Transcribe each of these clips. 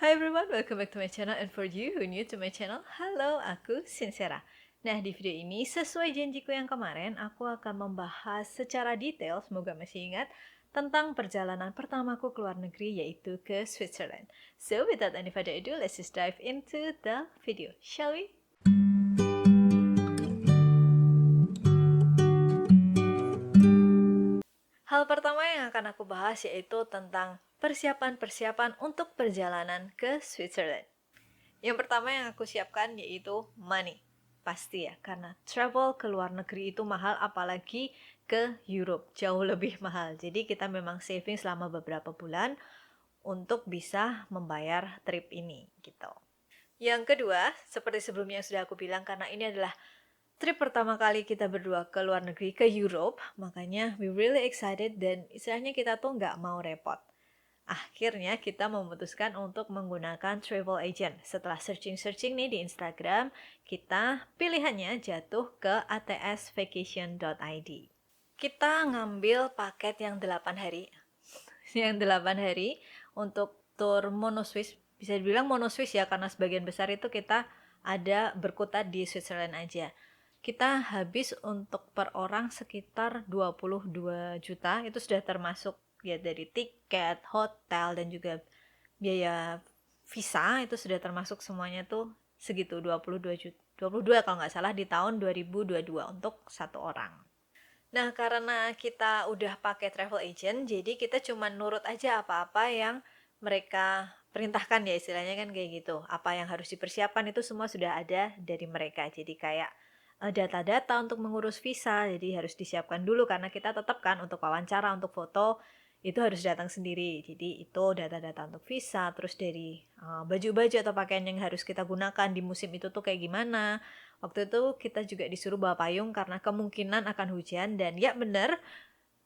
Hi everyone, welcome back to my channel, and for you who new to my channel, halo, aku Sincera. Nah, di video ini sesuai janjiku yang kemarin, aku akan membahas secara detail, semoga masih ingat, tentang perjalanan pertamaku ke luar negeri, yaitu ke Switzerland. So, without any further ado, let's just dive into the video, shall we? Hal pertama yang akan aku bahas yaitu tentang persiapan-persiapan untuk perjalanan ke Switzerland. Yang pertama yang aku siapkan yaitu money. Pasti ya, karena travel ke luar negeri itu mahal, apalagi ke Europe, jauh lebih mahal. Jadi kita memang saving selama beberapa bulan untuk bisa membayar trip ini gitu. Yang kedua, seperti sebelumnya yang sudah aku bilang, karena ini adalah trip pertama kali kita berdua ke luar negeri, ke Europe, makanya we really excited dan istilahnya kita tuh nggak mau repot. Akhirnya kita memutuskan untuk menggunakan travel agent. Setelah searching-searching nih di Instagram, kita pilihannya jatuh ke atsvacation.id. Kita ngambil paket yang 8 hari. Yang 8 hari untuk tour mono Swiss. Bisa dibilang mono Swiss ya, karena sebagian besar itu kita ada berkutat di Switzerland aja. Kita habis untuk per orang sekitar 22 juta, itu sudah termasuk ya dari tiket, hotel, dan juga biaya visa, itu sudah termasuk semuanya tuh segitu 22 juta. 22 kalau nggak salah di tahun 2022 untuk satu orang. Nah, karena kita udah pakai travel agent, jadi kita cuma nurut aja apa-apa yang mereka perintahkan ya, istilahnya kan kayak gitu. Apa yang harus dipersiapkan itu semua sudah ada dari mereka. Jadi kayak data-data untuk mengurus visa, jadi harus disiapkan dulu karena kita tetap kan untuk wawancara, untuk foto itu harus datang sendiri. Jadi itu data-data untuk visa, terus dari baju-baju atau pakaian yang harus kita gunakan di musim itu tuh kayak gimana. Waktu itu kita juga disuruh bawa payung karena kemungkinan akan hujan, dan ya bener,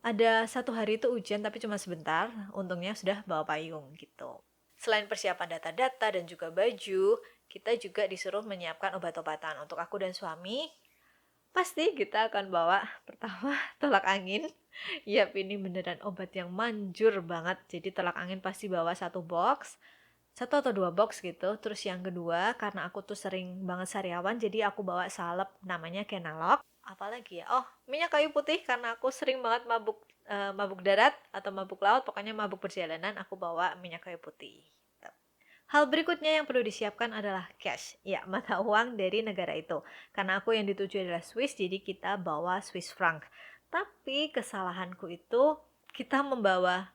ada satu hari itu hujan tapi cuma sebentar, untungnya sudah bawa payung gitu. Selain persiapan data-data dan juga baju, kita juga disuruh menyiapkan obat-obatan. Untuk aku dan suami, pasti kita akan bawa pertama tolak angin. Yap, ini beneran obat yang manjur banget. Jadi tolak angin pasti bawa satu box, satu atau dua box gitu. Terus yang kedua, karena aku tuh sering banget sariawan, jadi aku bawa salep namanya Kenalog. Apalagi ya, oh, minyak kayu putih karena aku sering banget mabuk darat atau mabuk laut, pokoknya mabuk perjalanan, aku bawa minyak kayu putih. Hal berikutnya yang perlu disiapkan adalah cash, ya mata uang dari negara itu. Karena aku yang dituju adalah Swiss, jadi kita bawa Swiss franc. Tapi kesalahanku itu kita membawa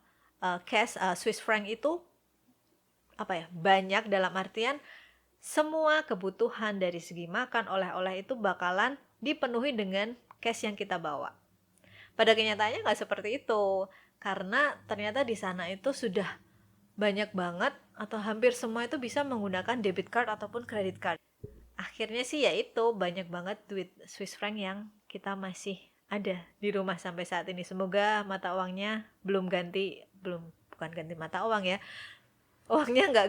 cash Swiss franc itu banyak, dalam artian semua kebutuhan dari segi makan, oleh-oleh itu bakalan dipenuhi dengan cash yang kita bawa. Pada kenyataannya nggak seperti itu, karena ternyata di sana itu sudah banyak banget atau hampir semua itu bisa menggunakan debit card ataupun credit card. Akhirnya sih ya itu banyak banget duit Swiss franc yang kita masih ada di rumah sampai saat ini. Semoga mata uangnya belum ganti, belum, bukan ganti mata uang ya, uangnya nggak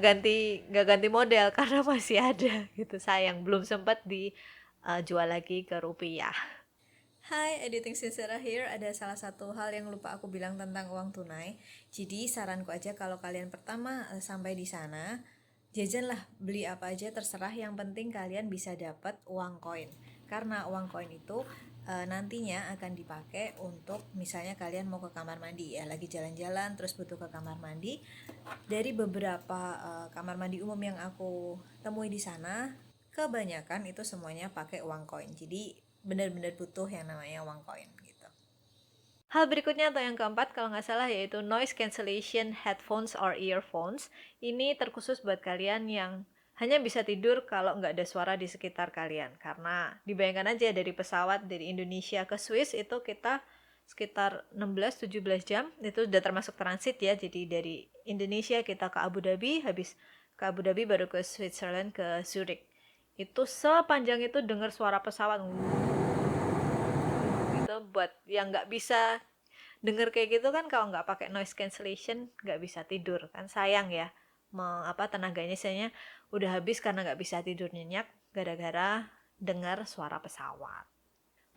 ganti model karena masih ada gitu. Sayang belum sempat dijual lagi ke rupiah. Hai, Editing Sincera here. Ada salah satu hal yang lupa aku bilang tentang uang tunai. Jadi saranku aja kalau kalian pertama sampai di sana, jajanlah, beli apa aja terserah, yang penting kalian bisa dapat uang koin. Karena uang koin itu nantinya akan dipakai untuk misalnya kalian mau ke kamar mandi ya, lagi jalan-jalan terus butuh ke kamar mandi. Dari beberapa kamar mandi umum yang aku temui di sana, kebanyakan itu semuanya pakai uang koin. Jadi benar-benar butuh yang namanya uang koin gitu. Hal berikutnya atau yang keempat kalau nggak salah yaitu noise cancellation headphones or earphones. Ini terkhusus buat kalian yang hanya bisa tidur kalau nggak ada suara di sekitar kalian. Karena dibayangkan aja dari pesawat dari Indonesia ke Swiss itu kita sekitar 16-17 jam, itu udah termasuk transit ya. Jadi dari Indonesia kita ke Abu Dhabi, habis ke Abu Dhabi baru ke Switzerland, ke Zurich. Itu sepanjang itu dengar suara pesawat gitu. Buat yang nggak bisa denger kayak gitu kan, kalau nggak pakai noise cancellation nggak bisa tidur kan, sayang ya. Tenaganya misalnya udah habis karena nggak bisa tidur nyenyak gara-gara dengar suara pesawat.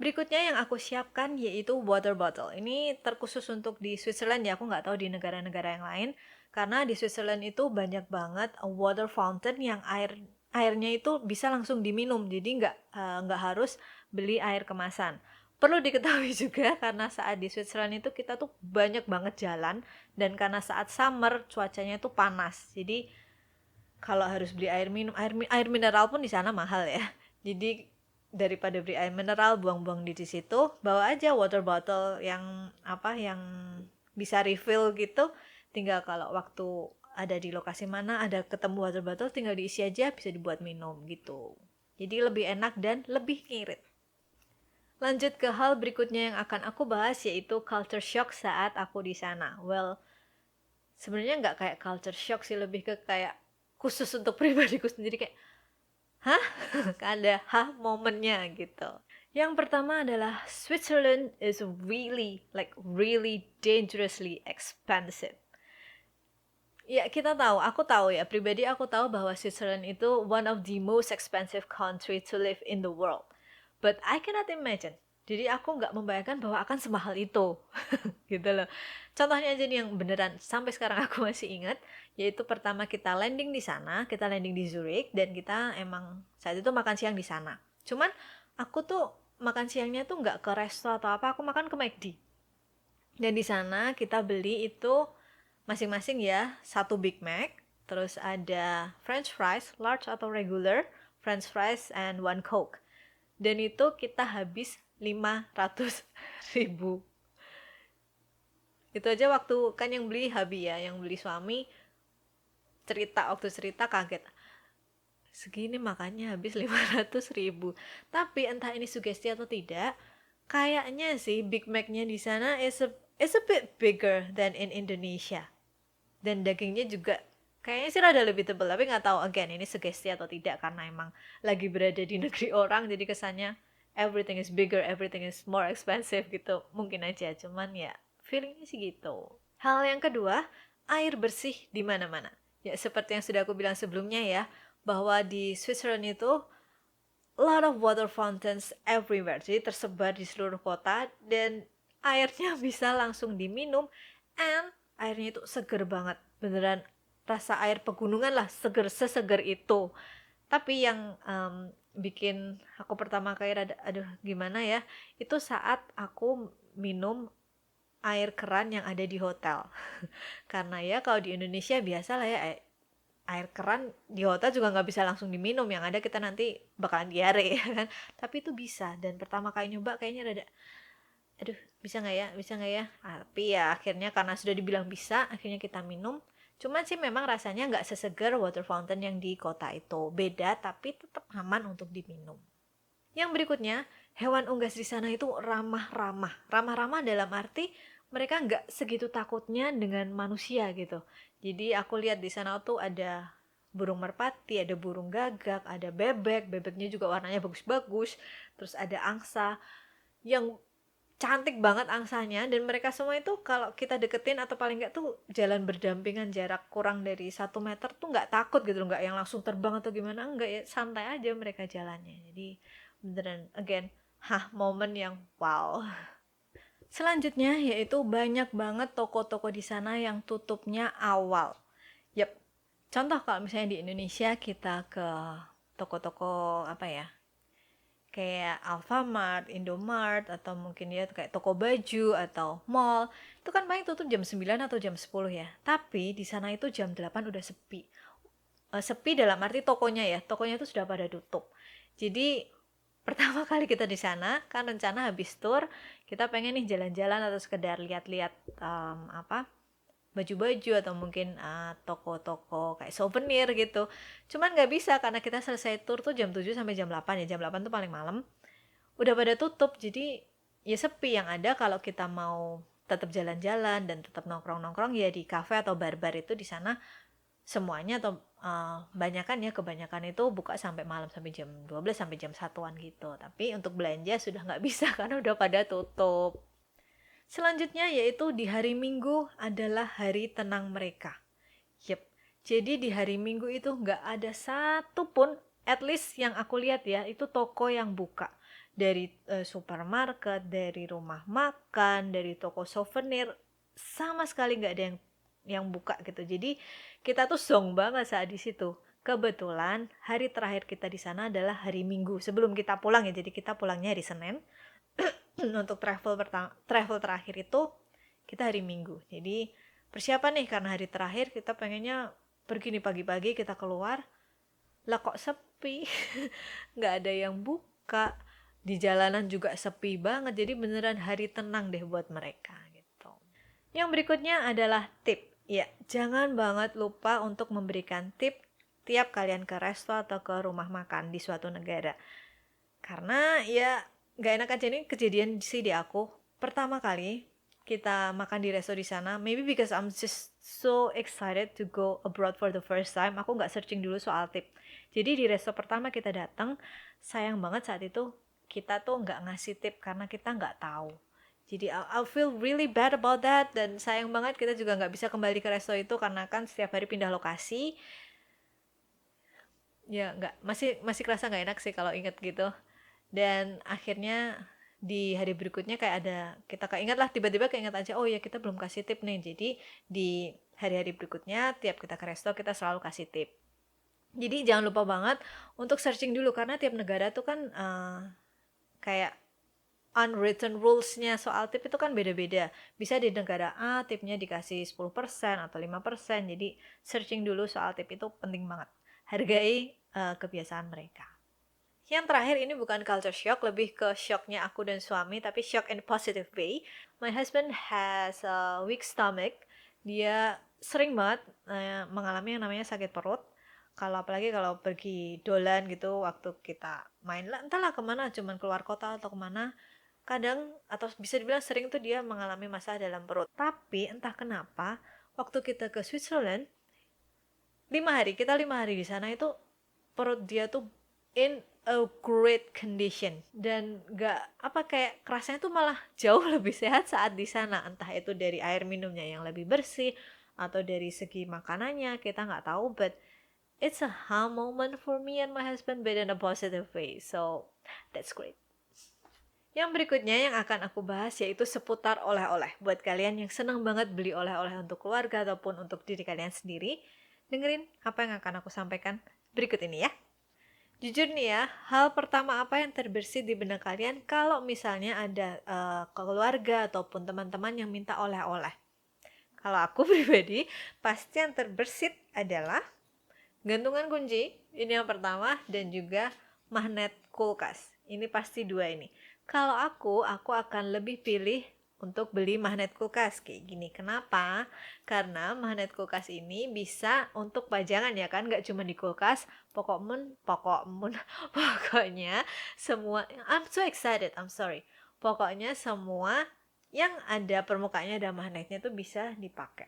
Berikutnya yang aku siapkan yaitu water bottle. Ini terkhusus untuk di Switzerland ya, aku nggak tahu di negara-negara yang lain. Karena di Switzerland itu banyak banget water fountain yang airnya itu bisa langsung diminum, jadi nggak harus beli air kemasan. Perlu diketahui juga karena saat di Switzerland itu kita tuh banyak banget jalan, dan karena saat summer cuacanya itu panas, jadi kalau harus beli air minum, air mineral pun di sana mahal ya. Jadi daripada beli air mineral buang-buang di situ, bawa aja water bottle yang bisa refill gitu. Tinggal kalau waktu ada di lokasi mana ada ketemu water bottle, tinggal diisi aja, bisa dibuat minum gitu. Jadi lebih enak dan lebih ngirit. Lanjut ke hal berikutnya yang akan aku bahas, yaitu culture shock saat aku di sana. Well, sebenarnya nggak kayak culture shock sih, lebih ke kayak khusus untuk pribadiku sendiri, kayak hah? Ada momennya gitu. Yang pertama adalah Switzerland is really dangerously expensive. Ya, aku tahu ya, pribadi aku tahu bahwa Switzerland itu one of the most expensive country to live in the world. But I cannot imagine. Jadi aku nggak membayangkan bahwa akan semahal itu. Gitu loh. Contohnya aja nih yang beneran sampai sekarang aku masih ingat, yaitu pertama kita landing di sana, kita landing di Zurich, dan kita emang saat itu makan siang di sana. Cuman aku tuh makan siangnya tuh nggak ke resto atau apa, aku makan ke McD. Dan di sana kita beli itu masing-masing ya, satu Big Mac, terus ada French fries, large atau regular, French fries and one Coke. Dan itu kita habis 500.000. Itu aja waktu kan yang beli Habi ya, yang beli suami waktu cerita kaget. Segini makanya habis 500.000. Tapi entah ini sugesti atau tidak, kayaknya sih Big Mac-nya di sana is a bit bigger than in Indonesia. Dan dagingnya juga kayaknya sih rada lebih tebal, tapi nggak tahu, again ini sugesti atau tidak, karena emang lagi berada di negeri orang, jadi kesannya everything is bigger, everything is more expensive gitu, mungkin aja, cuman ya feelingnya sih gitu. Hal yang kedua, air bersih di mana-mana. Ya seperti yang sudah aku bilang sebelumnya ya, bahwa di Switzerland itu a lot of water fountains everywhere, jadi tersebar di seluruh kota, dan airnya bisa langsung diminum, and airnya itu seger banget, beneran rasa air pegunungan lah, seseger itu. Tapi yang bikin aku pertama kali aduh gimana ya, itu saat aku minum air keran yang ada di hotel. Karena ya kalau di Indonesia biasa lah ya, air keran di hotel juga nggak bisa langsung diminum, yang ada kita nanti bakalan diare ya kan. Tapi itu bisa, dan pertama kali nyoba kayaknya rada aduh bisa nggak ya, tapi ya akhirnya karena sudah dibilang bisa, akhirnya kita minum. Cuman sih memang rasanya nggak sesegar water fountain yang di kota itu, beda tapi tetap aman untuk diminum. Yang berikutnya, hewan unggas di sana itu ramah-ramah dalam arti mereka nggak segitu takutnya dengan manusia gitu. Jadi aku lihat di sana tuh ada burung merpati, ada burung gagak, ada bebeknya juga warnanya bagus-bagus, terus ada angsa yang cantik banget angsanya, dan mereka semua itu kalau kita deketin atau paling nggak tuh jalan berdampingan jarak kurang dari 1 meter tuh nggak takut gitu, nggak yang langsung terbang atau gimana, enggak ya, santai aja mereka jalannya. Jadi beneran again momen yang wow. Selanjutnya yaitu banyak banget toko-toko di sana yang tutupnya awal. Yep. Contoh kalau misalnya di Indonesia kita ke toko-toko apa ya, kayak Alfamart, Indomart, atau mungkin ya kayak toko baju atau mall, itu kan paling tutup jam 9 atau jam 10 ya. Tapi di sana itu jam 8 udah sepi. Sepi dalam arti tokonya itu sudah pada tutup. Jadi pertama kali kita di sana kan rencana habis tour kita pengen nih jalan-jalan atau sekedar lihat-lihat baju-baju atau mungkin toko-toko kayak souvenir gitu. Cuman nggak bisa karena kita selesai tour tuh jam 7 sampai jam 8 ya. Jam 8 tuh paling malam. Udah pada tutup, jadi ya sepi. Yang ada kalau kita mau tetap jalan-jalan dan tetap nongkrong-nongkrong ya di kafe atau bar-bar itu di sana semuanya atau kebanyakan itu buka sampai malam, sampai jam 12 sampai jam 1-an gitu. Tapi untuk belanja sudah nggak bisa karena udah pada tutup. Selanjutnya yaitu di hari Minggu adalah hari tenang mereka. Yep. Jadi di hari Minggu itu nggak ada satupun, at least yang aku lihat ya, itu toko yang buka. Dari supermarket, dari rumah makan, dari toko souvenir, sama sekali nggak ada yang yang buka gitu. Jadi kita tuh zonk banget saat di situ. Kebetulan hari terakhir kita di sana adalah hari Minggu sebelum kita pulang ya. Jadi kita pulangnya hari Senin. Untuk travel terakhir itu kita hari Minggu. Jadi persiapan nih karena hari terakhir kita pengennya pergi nih pagi-pagi, kita keluar lah kok sepi. Nggak ada yang buka, di jalanan juga sepi banget, jadi beneran hari tenang deh buat mereka gitu. Yang berikutnya adalah tip. Ya, jangan banget lupa untuk memberikan tip tiap kalian ke resto atau ke rumah makan di suatu negara. Karena ya nggak enak aja, nih kejadian sih di aku. Pertama kali kita makan di resto di sana, maybe because I'm just so excited to go abroad for the first time, aku nggak searching dulu soal tip. Jadi di resto pertama kita datang, sayang banget saat itu kita tuh nggak ngasih tip karena kita nggak tahu. Jadi I feel really bad about that, dan sayang banget kita juga nggak bisa kembali ke resto itu karena kan setiap hari pindah lokasi. Ya nggak, masih kerasa nggak enak sih kalau inget gitu. Dan akhirnya di hari berikutnya kayak ada, kita keinget lah, tiba-tiba keinget aja, oh ya kita belum kasih tip nih. Jadi di hari-hari berikutnya tiap kita ke resto kita selalu kasih tip. Jadi jangan lupa banget untuk searching dulu karena tiap negara tuh kan kayak unwritten rules-nya soal tip itu kan beda-beda. Bisa di negara A tipnya dikasih 10% atau 5%. Jadi searching dulu soal tip itu penting banget. Hargai kebiasaan mereka. Yang terakhir ini bukan culture shock, lebih ke shocknya aku dan suami, tapi shock in a positive way. My husband has a weak stomach. Dia sering banget mengalami yang namanya sakit perut. Apalagi kalau pergi dolan gitu, waktu kita main lah, entahlah kemana, cuman keluar kota atau kemana, kadang atau bisa dibilang sering tuh dia mengalami masalah dalam perut. Tapi entah kenapa, waktu kita ke Switzerland, 5 hari di sana itu perut dia tuh in a great condition, dan kayak kerasanya tuh malah jauh lebih sehat saat di sana, entah itu dari air minumnya yang lebih bersih atau dari segi makanannya kita nggak tahu, but it's a calm moment for me and my husband, but in a positive way, so that's great. Yang berikutnya yang akan aku bahas yaitu seputar oleh-oleh. Buat kalian yang senang banget beli oleh-oleh untuk keluarga ataupun untuk diri kalian sendiri, dengerin apa yang akan aku sampaikan berikut ini ya. Jujur nih ya, hal pertama apa yang terbersit di benak kalian kalau misalnya ada keluarga ataupun teman-teman yang minta oleh-oleh? Kalau aku pribadi, pasti yang terbersit adalah gantungan kunci, ini yang pertama, dan juga magnet kulkas. Ini pasti dua ini. Kalau aku akan lebih pilih untuk beli magnet kulkas kayak gini. Kenapa? Karena magnet kulkas ini bisa untuk pajangan ya kan, nggak cuma di kulkas. Pokoknya semua, I'm so excited, I'm sorry. Pokoknya semua yang ada permukaannya ada magnetnya tuh bisa dipakai.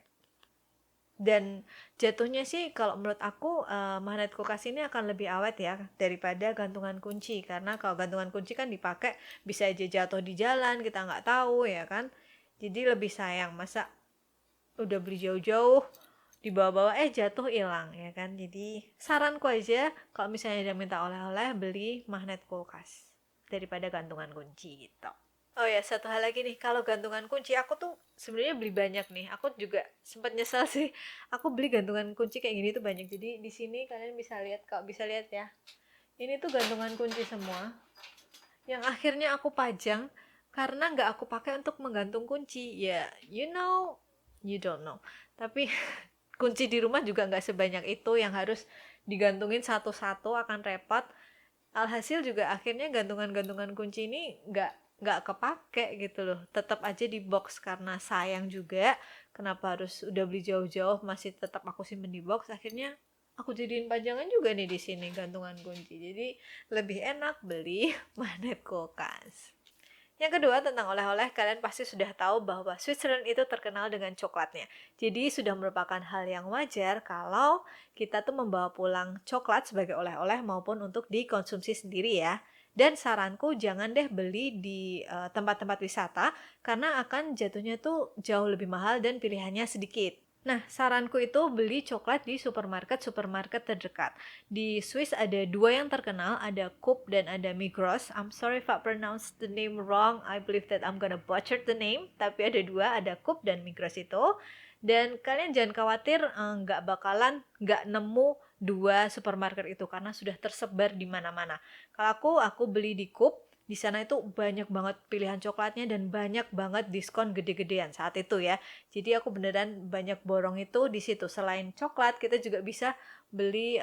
Dan jatuhnya sih kalau menurut aku magnet kulkas ini akan lebih awet ya daripada gantungan kunci, karena kalau gantungan kunci kan dipakai bisa aja jatuh di jalan, kita nggak tahu ya kan. Jadi lebih sayang, masa udah beli jauh-jauh dibawa-bawa jatuh hilang ya kan. Jadi saranku aja kalau misalnya dia minta oleh-oleh, beli magnet kulkas daripada gantungan kunci gitu. Oh ya, satu hal lagi nih, kalau gantungan kunci aku tuh sebenarnya beli banyak nih. Aku juga sempat nyesel sih. Aku beli gantungan kunci kayak gini tuh banyak. Jadi di sini kalian bisa lihat, kalau bisa lihat ya. Ini tuh gantungan kunci semua yang akhirnya aku pajang karena nggak aku pakai untuk menggantung kunci. Ya, you know, you don't know. Tapi kunci di rumah juga nggak sebanyak itu yang harus digantungin satu-satu, akan repot. Alhasil juga akhirnya gantungan-gantungan kunci ini nggak kepake gitu loh, tetap aja di box karena sayang juga, kenapa harus udah beli jauh-jauh masih tetap aku simpen di box. Akhirnya aku jadiin pajangan juga nih di sini gantungan kunci, jadi lebih enak beli magnet kulkas. Yang kedua, tentang oleh-oleh, kalian pasti sudah tahu bahwa Switzerland itu terkenal dengan coklatnya. Jadi sudah merupakan hal yang wajar kalau kita tuh membawa pulang coklat sebagai oleh-oleh maupun untuk dikonsumsi sendiri ya. Dan saranku jangan deh beli di tempat-tempat wisata karena akan jatuhnya tuh jauh lebih mahal dan pilihannya sedikit. Nah, saranku itu beli coklat di supermarket terdekat. Di Swiss ada dua yang terkenal, ada Coop dan ada Migros. I'm sorry if I pronounce the name wrong, I believe that I'm gonna butcher the name. Tapi ada dua, ada Coop dan Migros itu. Dan kalian jangan khawatir nggak nemu 2 supermarket itu karena sudah tersebar di mana-mana. Kalau aku beli di Coop, di sana itu banyak banget pilihan coklatnya dan banyak banget diskon gede-gedean saat itu ya. Jadi aku beneran banyak borong itu di situ. Selain coklat, kita juga bisa beli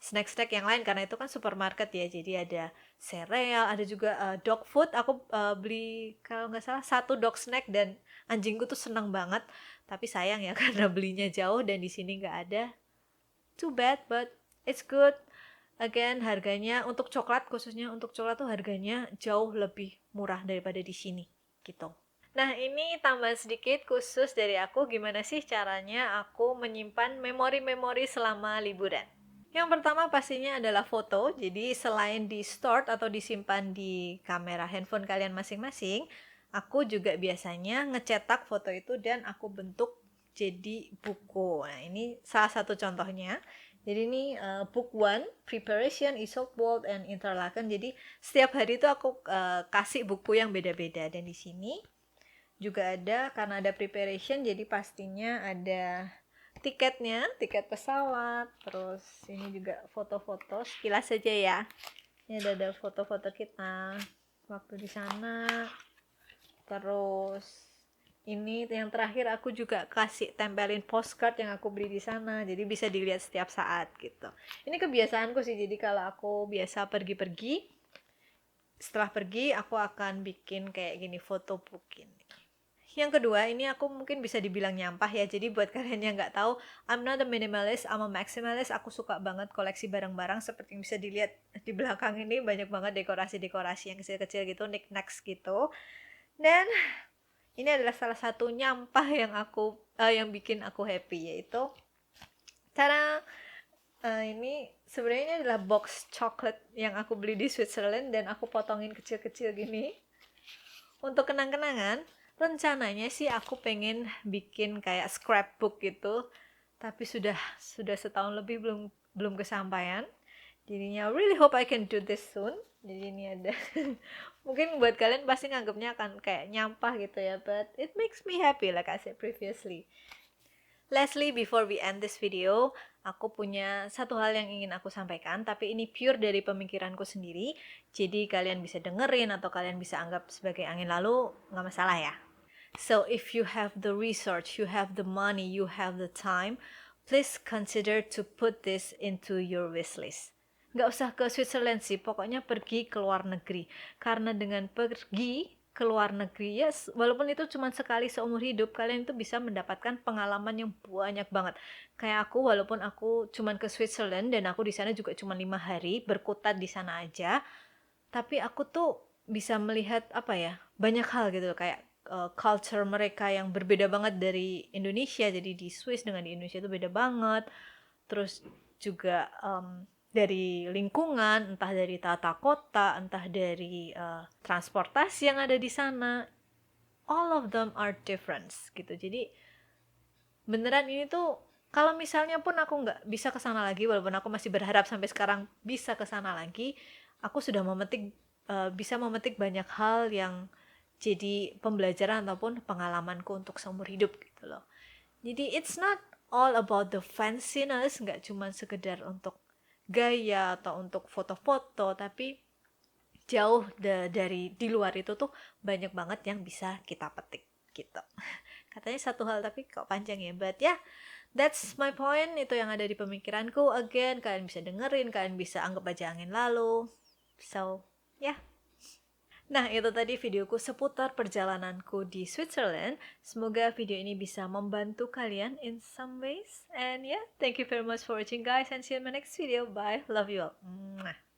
snack-snack yang lain karena itu kan supermarket ya. Jadi ada sereal, ada juga dog food. Aku beli kalau nggak salah 1 dog snack dan anjingku tuh senang banget. Tapi sayang ya karena belinya jauh dan di sini nggak ada. Too bad, but it's good. Again, harganya untuk coklat, khususnya untuk coklat tuh harganya jauh lebih murah daripada di sini, gitu. Nah, ini tambahan sedikit khusus dari aku, gimana sih caranya aku menyimpan memori-memori selama liburan. Yang pertama pastinya adalah foto, jadi selain di store atau disimpan di kamera handphone kalian masing-masing, aku juga biasanya ngecetak foto itu dan aku bentuk jadi buku. Nah, ini salah satu contohnya. Jadi ini book one, preparation, Aesop Bold, and Interlaken. Jadi setiap hari itu aku kasih buku yang beda-beda. Dan di sini juga ada, karena ada preparation, jadi pastinya ada tiketnya, tiket pesawat. Terus ini juga foto-foto, sekilas saja ya. Ini ada foto-foto kita waktu di sana. Terus ini yang terakhir aku juga kasih tempelin postcard yang aku beli di sana, jadi bisa dilihat setiap saat gitu. Ini kebiasaanku sih, jadi kalau aku biasa pergi-pergi, setelah pergi aku akan bikin kayak gini foto book ini. Yang kedua, ini aku mungkin bisa dibilang nyampah ya. Jadi buat kalian yang nggak tahu, I'm not a minimalist, I'm a maximalist. Aku suka banget koleksi barang-barang seperti yang bisa dilihat di belakang ini, banyak banget dekorasi-dekorasi yang kecil-kecil gitu, knickknacks gitu. Dan ini adalah salah satu nyampah yang bikin aku happy, yaitu cara ini sebenarnya ini adalah box coklat yang aku beli di Switzerland dan aku potongin kecil-kecil gini untuk kenang-kenangan. Rencananya sih aku pengen bikin kayak scrapbook gitu, tapi sudah setahun lebih belum kesampaian. Jadinya really hope I can do this soon. Jadi ini ada mungkin buat kalian pasti nganggapnya akan kayak nyampah gitu ya, but it makes me happy like I said previously. Lastly, before we end this video, aku punya satu hal yang ingin aku sampaikan, tapi ini pure dari pemikiranku sendiri, jadi kalian bisa dengerin atau kalian bisa anggap sebagai angin lalu, nggak masalah ya. So if you have the research, you have the money, you have the time, please consider to put this into your wishlist. Nggak usah ke Switzerland sih, pokoknya pergi ke luar negeri. Karena dengan pergi ke luar negeri, ya walaupun itu cuma sekali seumur hidup, kalian itu bisa mendapatkan pengalaman yang banyak banget. Kayak aku, walaupun aku cuma ke Switzerland dan aku di sana juga cuma 5 hari, berkutat di sana aja, tapi aku tuh bisa melihat apa ya, banyak hal gitu kayak culture mereka yang berbeda banget dari Indonesia. Jadi di Swiss dengan di Indonesia itu beda banget. Terus juga dari lingkungan, entah dari tata kota, entah dari transportasi yang ada di sana, all of them are different gitu. Jadi beneran ini tuh kalau misalnya pun aku nggak bisa ke sana lagi, walaupun aku masih berharap sampai sekarang bisa ke sana lagi, aku sudah bisa memetik banyak hal yang jadi pembelajaran ataupun pengalamanku untuk seumur hidup gitu loh. Jadi it's not all about the fanciness, nggak cuma sekedar untuk gaya atau untuk foto-foto, tapi jauh dari di luar itu tuh banyak banget yang bisa kita petik gitu. Katanya satu hal tapi kok panjang ya, but ya, that's my point. Itu yang ada di pemikiranku. Again, kalian bisa dengerin, kalian bisa anggap aja angin lalu. So, yeah. Nah, itu tadi videoku seputar perjalananku di Switzerland. Semoga video ini bisa membantu kalian in some ways. And yeah, thank you very much for watching guys and see you in my next video. Bye. Love you all. Mwah.